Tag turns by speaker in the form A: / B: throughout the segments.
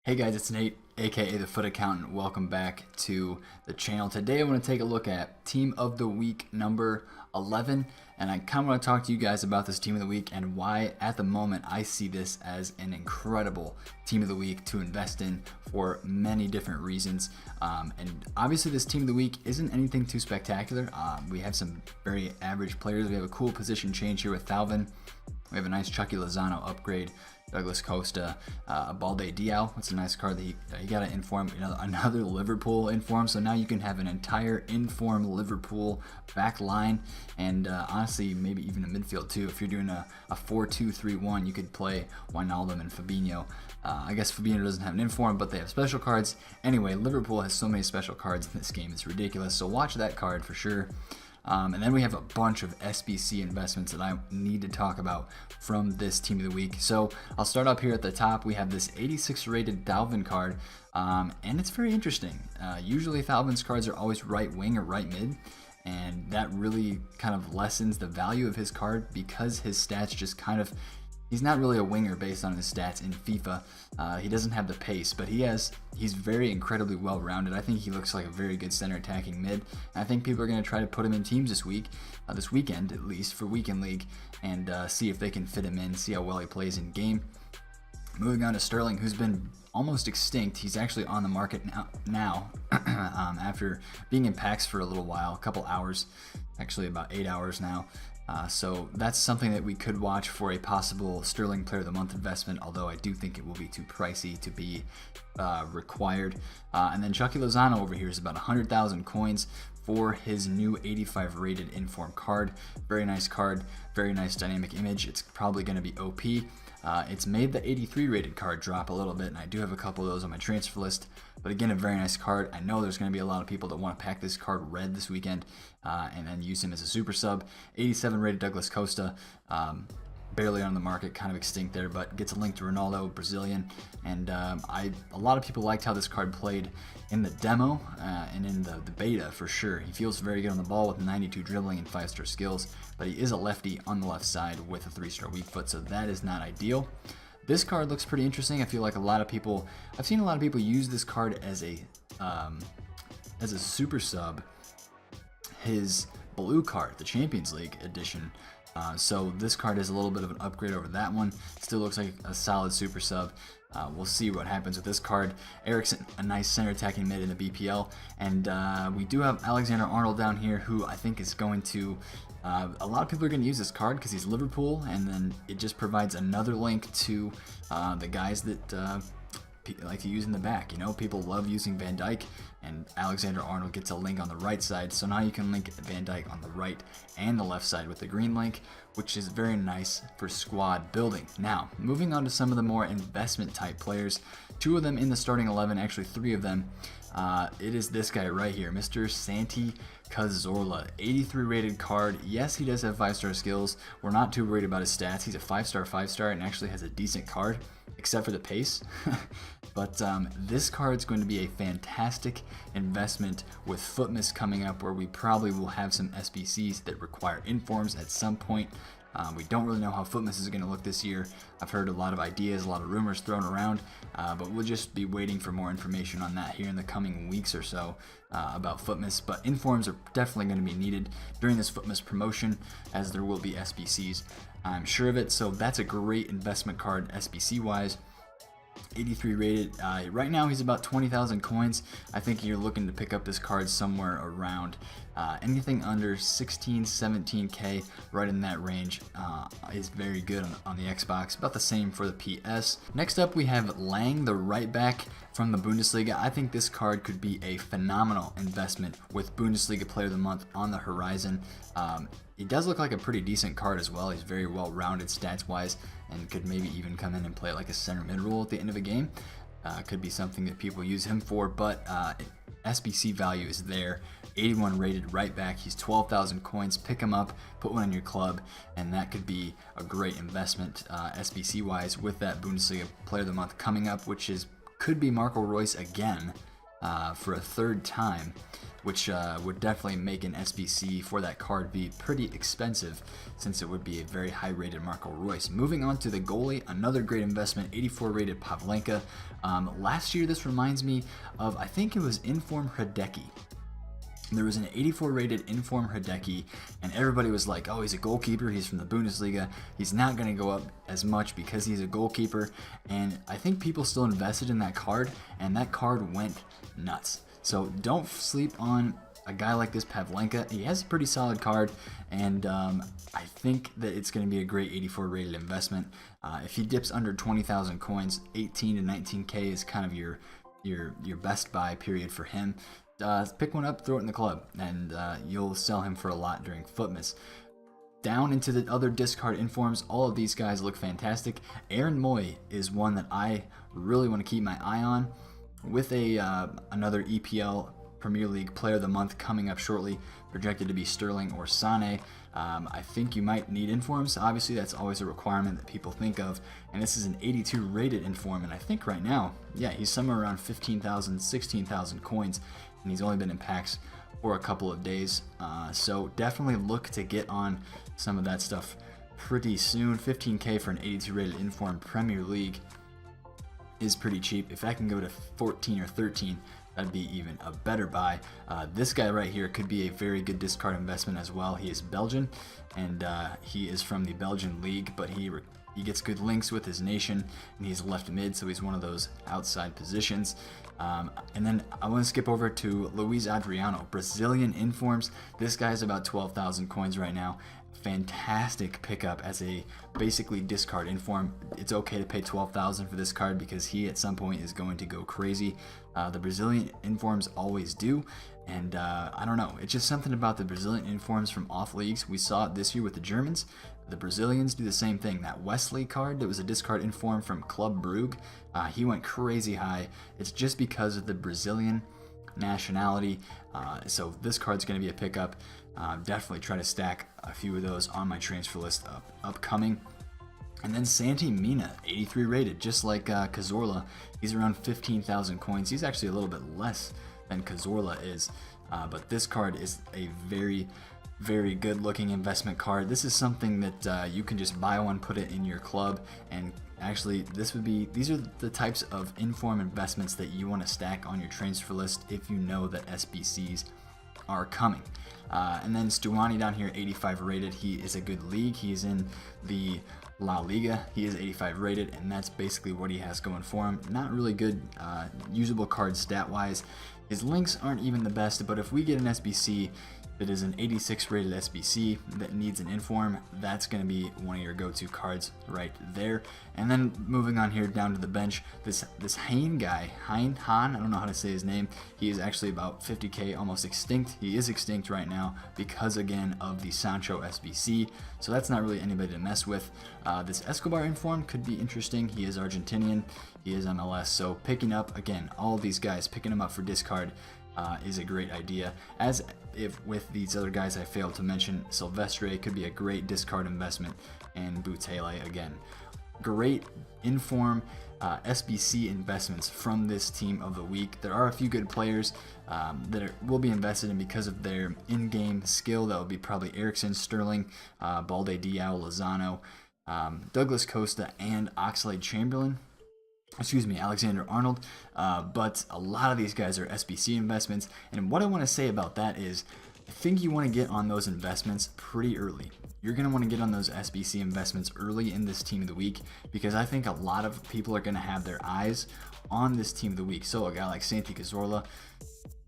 A: Hey guys, it's Nate, aka TheFutAccountant. Welcome back to the channel. Today I want to take a look at Team of the Week number 11, and I kind of want to talk to you guys about this Team of the Week and why at the moment I see this as an incredible Team of the Week to invest in for many different reasons. And obviously this Team of the Week isn't anything too spectacular. We have some very average players. We have a cool position change here with Thalvin. We have a nice Chucky Lozano upgrade, Douglas Costa, Balde Diao. That's a nice card that you got to inform another Liverpool inform. So now you can have an entire inform Liverpool back line, and honestly, maybe even a midfield too. If you're doing a 4-2-3-1, you could play Wijnaldum and Fabinho. I guess Fabinho doesn't have an inform, but they have special cards. Anyway, Liverpool has so many special cards in this game. It's ridiculous. So watch that card for sure. And then we have a bunch of SBC investments that I need to talk about from this Team of the Week. So I'll start up here at the top. We have this 86 rated Thalvin card, and it's very interesting. Usually Thalvin's cards are always right wing or right mid, and that really kind of lessens the value of his card because his stats just kind of, he's not really a winger based on his stats in FIFA. He doesn't have the pace, but he's very incredibly well rounded. I think he looks like a very good center attacking mid. And I think people are going to try to put him in teams this weekend at least, for weekend league, and see if they can fit him in, see how well he plays in game. Moving on to Sterling, who's been almost extinct. He's actually on the market now after being in packs for a little while, a couple hours, actually about 8 hours now. So that's something that we could watch for a possible Sterling Player of the Month investment, although I do think it will be too pricey to be required. And then Chucky Lozano over here is about 100,000 coins for his new 85 rated inform card. Very nice card, very nice dynamic image. It's probably going to be OP. It's made the 83 rated card drop a little bit, and I do have a couple of those on my transfer list. But again, a very nice card. I know there's going to be a lot of people that want to pack this card red this weekend and then use him as a super sub. 87 rated Douglas Costa, barely on the market, kind of extinct there, but gets a link to Ronaldo, Brazilian. And a lot of people liked how this card played in the demo and in the beta for sure. He feels very good on the ball with 92 dribbling and 5-star skills, but he is a lefty on the left side with a 3-star weak foot, so that is not ideal. This card looks pretty interesting. I feel like I've seen a lot of people use this card as a super sub. His blue card, the Champions League edition. So this card is a little bit of an upgrade over that one. Still looks like a solid super sub. We'll see what happens with this card. Eriksen, a nice center attacking mid in the BPL. And we do have Alexander Arnold down here, who I think is going to... a lot of people are going to use this card because he's Liverpool, and then it just provides another link to the guys that like to use in the back. You know, people love using Van Dijk, and Alexander Arnold gets a link on the right side, so now you can link Van Dijk on the right and the left side with the green link, which is very nice for squad building. Now, moving on to some of the more investment type players, 2 of them in the starting 11, actually 3 of them. It is this guy right here, Mr. Santi Cazorla, 83 rated card. Yes, he does have 5-star skills. We're not too worried about his stats. He's a 5-star, and actually has a decent card, except for the pace. But this card is going to be a fantastic investment with Footmas coming up, where we probably will have some SBCs that require informs at some point. We don't really know how Footmas is going to look this year. I've heard a lot of ideas, a lot of rumors thrown around, but we'll just be waiting for more information on that here in the coming weeks or so about Footmas. But informs are definitely going to be needed during this Footmas promotion, as there will be SBCs. I'm sure of it, so that's a great investment card SBC wise. 83 rated. Right now he's about 20,000 coins. I think you're looking to pick up this card somewhere around anything under 17k, right in that range, is very good on the Xbox. About the same for the PS. Next up we have Lang, the right back from the Bundesliga. I think this card could be a phenomenal investment with Bundesliga Player of the Month on the horizon. He does look like a pretty decent card as well. He's very well rounded stats wise, and could maybe even come in and play like a center mid role at the end of a game. Could be something that people use him for, but SBC value is there. 81 rated right back. He's 12,000 coins. Pick him up, put one in your club, and that could be a great investment SBC wise with that Bundesliga Player of the Month coming up, which could be Marco Reus again. for a third time, which would definitely make an SBC for that card be pretty expensive, since it would be a very high rated Marco Reus. Moving on to the goalie, another great investment, 84 rated Pavlenka. Last year, this reminds me of, I think it was Inform Hradecki. There was an 84 rated Inform Hradecki, and everybody was like, oh, he's a goalkeeper, he's from the Bundesliga, he's not going to go up as much because he's a goalkeeper. And I think people still invested in that card, and that card went nuts. So don't sleep on a guy like this Pavlenka. He has a pretty solid card, and I think that it's going to be a great 84 rated investment. If he dips under 20,000 coins, 18 to 19k is kind of your best buy period for him. Pick one up, throw it in the club, and you'll sell him for a lot during Footmas. Down into the other discard informs, all of these guys look fantastic. Aaron Moy is one that I really want to keep my eye on, with another EPL Premier League Player of the Month coming up shortly, projected to be Sterling or Sane. I think you might need informs. Obviously, that's always a requirement that people think of, and this is an 82 rated inform, and I think right now, yeah, he's somewhere around 15,000, 16,000 coins, and he's only been in packs for a couple of days. So definitely look to get on some of that stuff pretty soon. 15k for an 82 rated inform Premier League is pretty cheap. If I can go to 14 or 13, that'd be even a better buy. This guy right here could be a very good discard investment as well. He is Belgian, and he is from the Belgian league, but he gets good links with his nation, and he's left mid, so he's one of those outside positions. And then I want to skip over to Luis Adriano, Brazilian informs. This guy's about 12,000 coins right now. Fantastic pickup as a basically discard inform. It's okay to pay 12,000 for this card because he at some point is going to go crazy. The Brazilian informs always do, and I don't know, it's just something about the Brazilian informs from off leagues. We saw it this year with the Germans. The Brazilians do the same thing. That Wesley card that was a discard inform from Club Brugge, he went crazy high. It's just because of the Brazilian nationality. So this card's going to be a pickup. Definitely try to stack a few of those on my transfer list upcoming. And then Santi Mina, 83 rated, just like Cazorla. He's around 15,000 coins. He's actually a little bit less than Cazorla is, but this card is a very, very good looking investment card. This is something that you can just buy one, put it in your club, and actually these are the types of inform investments that you want to stack on your transfer list if you know that SBCs are coming. And then Stuani down here, 85 rated. He is a good league. He is in the La Liga. He is 85 rated, and that's basically what he has going for him. Not really good usable card stat wise. His links aren't even the best, but if we get an SBC that is an 86 rated SBC that needs an inform, that's going to be one of your go-to cards right there. And then moving on here down to the bench, this Hein guy, Han, I don't know how to say his name. He is actually about 50k, almost extinct. He is extinct right now because, again, of the Sancho SBC, so that's not really anybody to mess with. This Escobar inform could be interesting. He is Argentinian, he is MLS, so picking up, again, all of these guys, picking them up for discard is a great idea. As if with these other guys I failed to mention, Silvestre could be a great discard investment, and Butele again. Great inform SBC investments from this team of the week. There are a few good players that will be invested in because of their in-game skill. That would be probably Eriksson, Sterling, Balde Diao, Lozano, Douglas Costa, and Oxlade-Chamberlain. Alexander Arnold, but a lot of these guys are SBC investments, and what I want to say about that is I think you want to get on those investments pretty early. You're going to want to get on those SBC investments early in this team of the week, because I think a lot of people are going to have their eyes on this team of the week. So a guy like Santi Cazorla,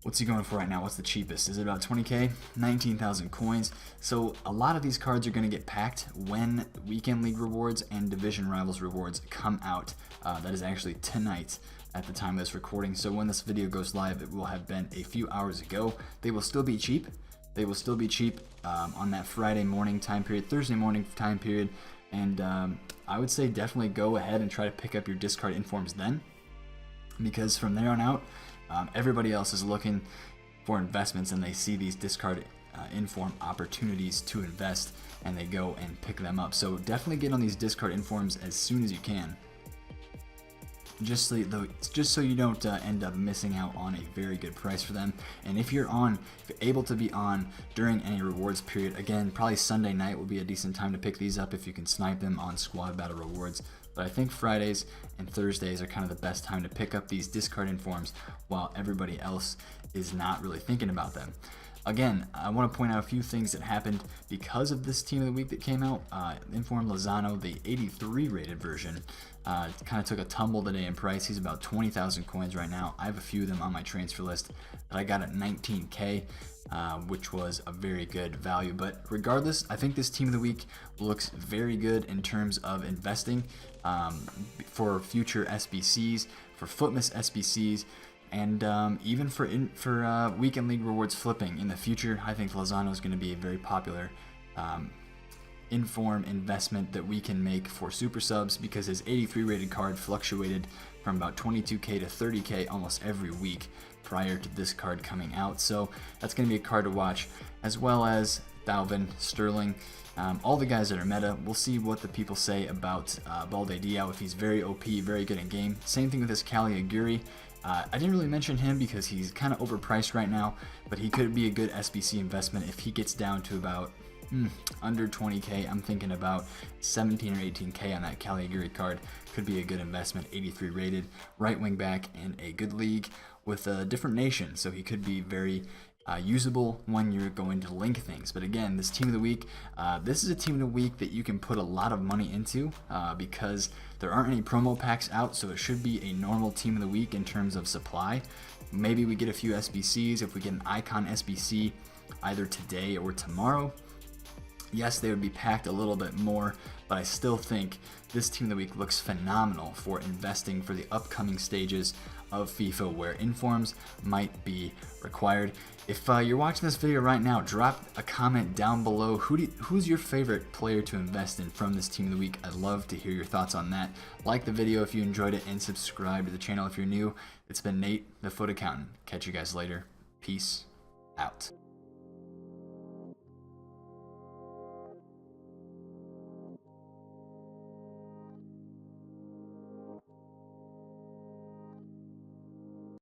A: what's he going for right now? What's the cheapest? Is it about 20k? 19,000 coins. So a lot of these cards are going to get packed when Weekend League rewards and Division Rivals rewards come out. That is actually tonight at the time of this recording. So when this video goes live, it will have been a few hours ago. They will still be cheap. They will still be cheap on that Friday morning time period, Thursday morning time period. And I would say definitely go ahead and try to pick up your discard informs then, because from there on out, everybody else is looking for investments, and they see these discard inform opportunities to invest, and they go and pick them up. So definitely get on these discard informs as soon as you can. just so you don't end up missing out on a very good price for them. And if you're able to be on during any rewards period, again, probably Sunday night will be a decent time to pick these up if you can snipe them on squad battle rewards. But I think Fridays and Thursdays are kind of the best time to pick up these discard informs while everybody else is not really thinking about them. Again, I want to point out a few things that happened because of this team of the week that came out. Inform Lozano, the 83 rated version, kind of took a tumble today in price. He's about 20,000 coins right now. I have a few of them on my transfer list that I got at 19K, which was a very good value. But regardless, I think this team of the week looks very good in terms of investing for future SBCs, for Footmas SBCs, and even for weekend league rewards flipping in the future. I think Lozano is going to be a very popular inform investment that we can make for super subs, because his 83 rated card fluctuated from about 22k to 30k almost every week prior to this card coming out. So that's going to be a card to watch, as well as Dalvin, Sterling, all the guys that are meta. We'll see what the people say about Balde Diao, if he's very OP, very good in game. Same thing with this Kali Aguri. I didn't really mention him because he's kind of overpriced right now, but he could be a good SBC investment if he gets down to about under 20k. I'm thinking about 17 or 18k on that Kali Aguri card. Could be a good investment. 83 rated, right wing back in a good league with a different nation, so he could be very usable when you're going to link things. But again, this team of the week, this is a team of the week that you can put a lot of money into because there aren't any promo packs out, so it should be a normal team of the week in terms of supply. Maybe we get a few SBCs. If we get an icon SBC either today or tomorrow, yes, they would be packed a little bit more, but I still think this team of the week looks phenomenal for investing for the upcoming stages of FIFA where informs might be required. If you're watching this video right now, drop a comment down below. Who's your favorite player to invest in from this team of the week? I'd love to hear your thoughts on that. Like the video if you enjoyed it, and subscribe to the channel if you're new. It's been Nate, the Foot Accountant. Catch you guys later. Peace out.